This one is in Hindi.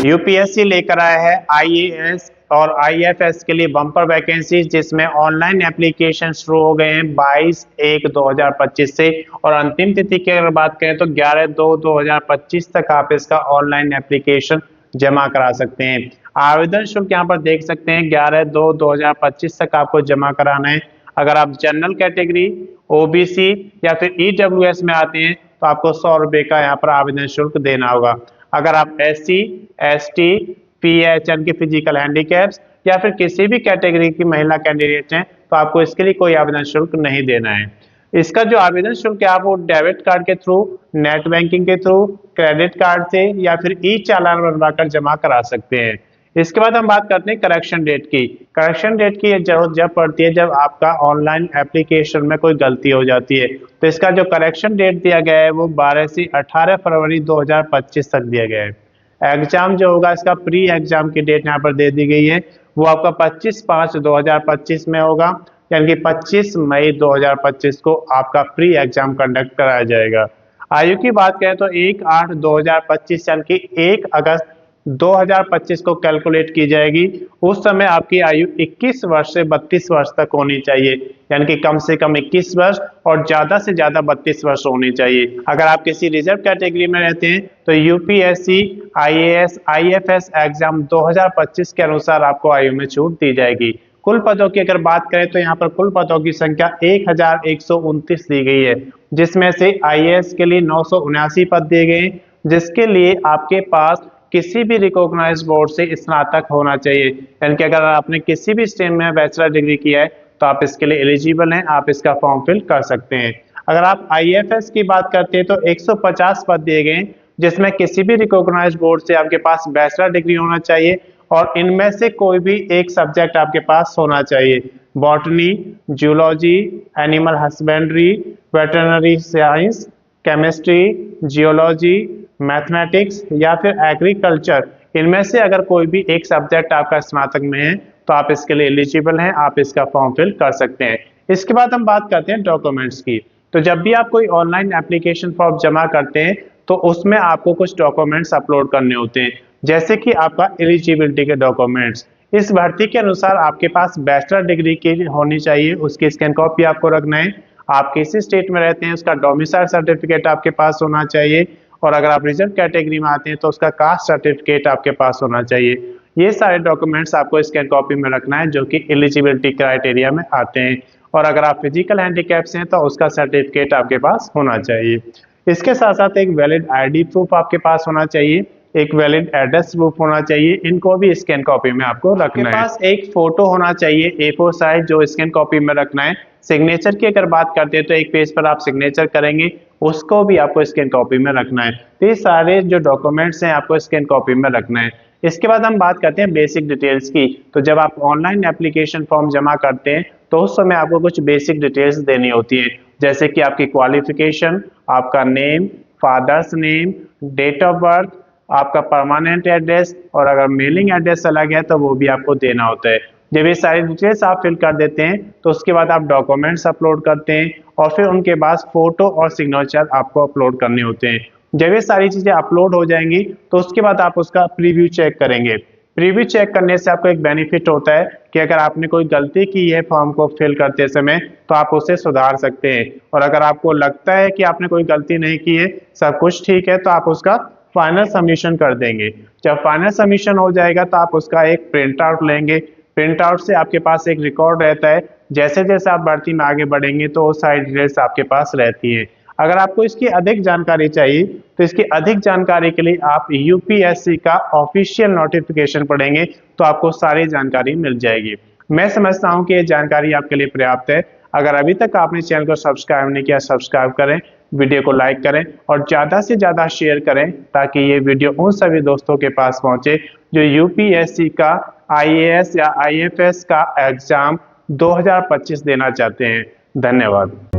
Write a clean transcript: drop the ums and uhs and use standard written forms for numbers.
यूपीएससी लेकर आया है आईएएस और आईएफएस के लिए बम्पर वैकेंसी, जिसमें ऑनलाइन एप्लीकेशन शुरू हो गए हैं 22/1/2025 से और अंतिम तिथि की अगर बात करें तो 11/2/2025 तक आप इसका ऑनलाइन एप्लीकेशन जमा करा सकते हैं। आवेदन शुल्क यहाँ पर देख सकते हैं 11/2/2025 तक आपको जमा कराना है। अगर आप जनरल कैटेगरी, ओबीसी या फिर ईडब्ल्यूएस में आते हैं तो आपको 100 रुपये का यहाँ पर आवेदन शुल्क देना होगा। अगर आप एससी, एसटी, पीएचएन की फिजिकल हैंडीकैप्स या फिर किसी भी कैटेगरी की महिला कैंडिडेट हैं तो आपको इसके लिए कोई आवेदन शुल्क नहीं देना है। इसका जो आवेदन शुल्क है आप वो डेबिट कार्ड के थ्रू, नेट बैंकिंग के थ्रू, क्रेडिट कार्ड से या फिर ई चालान बनवाकर जमा करा सकते हैं। इसके बाद हम बात करते हैं करेक्शन डेट की। करेक्शन डेट की जरूरत जब पड़ती है जब आपका ऑनलाइन एप्लीकेशन में कोई गलती हो जाती है, तो इसका जो करेक्शन डेट दिया गया है वो 12 से 18 फरवरी 2025 तक दिया गया है। एग्जाम जो होगा इसका प्री एग्जाम की डेट यहाँ पर दे दी गई है, वो आपका 25/5/2025 में होगा, यानी कि 25 मई 2025 को आपका प्री एग्जाम कंडक्ट कराया जाएगा। आयु की बात करें तो 1/8/2025 यानी कि 1 अगस्त 2025 को कैलकुलेट की जाएगी। उस समय आपकी आयु 21 वर्ष से 32 वर्ष तक होनी चाहिए, यानी कि कम से कम 21 वर्ष और ज्यादा से ज्यादा 32 वर्ष होनी चाहिए। अगर आप किसी रिजर्व कैटेगरी में रहते हैं तो यूपीएससी, आईएएस, आईएफएस एग्जाम 2025 के अनुसार आपको आयु में छूट दी जाएगी। कुल पदों की अगर बात करें तो यहाँ पर कुल पदों की संख्या 1129 दी गई है, जिसमें से आईएएस के लिए 979 पद दिए गए हैं, जिसके लिए आपके पास किसी भी रिकॉग्नाइज्ड बोर्ड से स्नातक होना चाहिए, यानी कि अगर आपने किसी भी स्ट्रीम में बैचलर डिग्री किया है तो आप इसके लिए एलिजिबल हैं, आप इसका फॉर्म फिल कर सकते हैं। अगर आप आईएफएस की बात करते हैं तो 150 पद दिए गए हैं, जिसमें किसी भी रिकॉग्नाइज्ड बोर्ड से आपके पास बैचलर डिग्री होना चाहिए और इनमें से कोई भी एक सब्जेक्ट आपके पास होना चाहिए। Botany, zoology, animal husbandry, veterinary science, chemistry, geology, mathematics या फिर एग्रीकल्चर, इनमें से अगर कोई भी एक सब्जेक्ट आपका स्नातक में है तो आप इसके लिए एलिजिबल हैं, आप इसका फॉर्म फिल कर सकते हैं। इसके बाद हम बात करते हैं डॉक्यूमेंट्स की। तो जब भी आप कोई ऑनलाइन एप्लीकेशन फॉर्म जमा करते हैं तो उसमें आपको कुछ डॉक्यूमेंट्स अपलोड करने होते हैं, जैसे कि आपका एलिजिबिलिटी के डॉक्यूमेंट्स। इस भर्ती के अनुसार आपके पास बैचलर डिग्री की होनी चाहिए, उसकी स्कैन कॉपी आपको रखना है। आप किसी स्टेट में रहते हैं उसका डोमिसाइल सर्टिफिकेट आपके पास होना चाहिए और अगर आप रिजर्व कैटेगरी में आते हैं तो उसका कास्ट सर्टिफिकेट आपके पास होना चाहिए। ये सारे डॉक्यूमेंट्स आपको स्कैन कॉपी में रखना है जो कि एलिजिबिलिटी क्राइटेरिया में आते हैं। और अगर आप फिजिकल हैंडीकैप्स हैं तो उसका सर्टिफिकेट आपके पास होना चाहिए। इसके साथ साथ एक वैलिड आईडी प्रूफ आपके पास होना चाहिए, एक वैलिड एड्रेस प्रूफ होना चाहिए, इनको भी स्कैन कॉपी में आपको रखना है। पास एक फोटो होना चाहिए A4 साइज जो स्कैन कॉपी में रखना है। सिग्नेचर की अगर बात करते हैं तो एक पेज पर आप सिग्नेचर करेंगे, उसको भी आपको स्कैन कॉपी में रखना है। तो ये सारे जो डॉक्यूमेंट्स हैं आपको स्कैन कॉपी में रखना है। इसके बाद हम बात करते हैं बेसिक डिटेल्स की। तो जब आप ऑनलाइन एप्लीकेशन फॉर्म जमा करते हैं तो उस समय आपको कुछ बेसिक डिटेल्स देनी होती है, जैसे कि आपकी क्वालिफिकेशन, आपका name, father's name, date of birth, आपका परमानेंट एड्रेस और अगर मेलिंग एड्रेस अलग है तो वो भी आपको देना होता है। जब ये सारी डिटेल्स आप फिल कर देते हैं तो उसके बाद आप डॉक्यूमेंट्स अपलोड करते हैं और फिर उनके बाद फोटो और सिग्नेचर आपको अपलोड करने होते हैं। जब ये सारी चीजें अपलोड हो जाएंगी तो उसके बाद आप उसका प्रीव्यू चेक करेंगे। प्रीव्यू चेक करने से आपको एक बेनिफिट होता है कि अगर आपने कोई गलती की है फॉर्म को फिल करते समय तो आप उसे सुधार सकते हैं, और अगर आपको लगता है कि आपने कोई गलती नहीं की है, सब कुछ ठीक है, तो आप उसका फाइनल सबमिशन कर देंगे। जब फाइनल सबमिशन हो जाएगा तो आप उसका एक प्रिंट आउट लेंगे। प्रिंट आउट से आपके पास एक रिकॉर्ड रहता है, जैसे जैसे आप भर्ती में आगे बढ़ेंगे तो वो सारी डिटेल्स आपके पास रहती है। अगर आपको इसकी अधिक जानकारी चाहिए तो इसकी अधिक जानकारी के लिए आप यूपीएससी का ऑफिशियल नोटिफिकेशन पढ़ेंगे तो आपको सारी जानकारी मिल जाएगी। मैं समझता हूं कि ये जानकारी आपके लिए पर्याप्त है। अगर अभी तक आपने चैनल को सब्सक्राइब नहीं किया, सब्सक्राइब करें, वीडियो को लाइक करें और ज़्यादा से ज़्यादा शेयर करें ताकि ये वीडियो उन सभी दोस्तों के पास पहुंचे जो यूपीएससी का आईएएस या आईएफएस का एग्जाम 2025 देना चाहते हैं। धन्यवाद।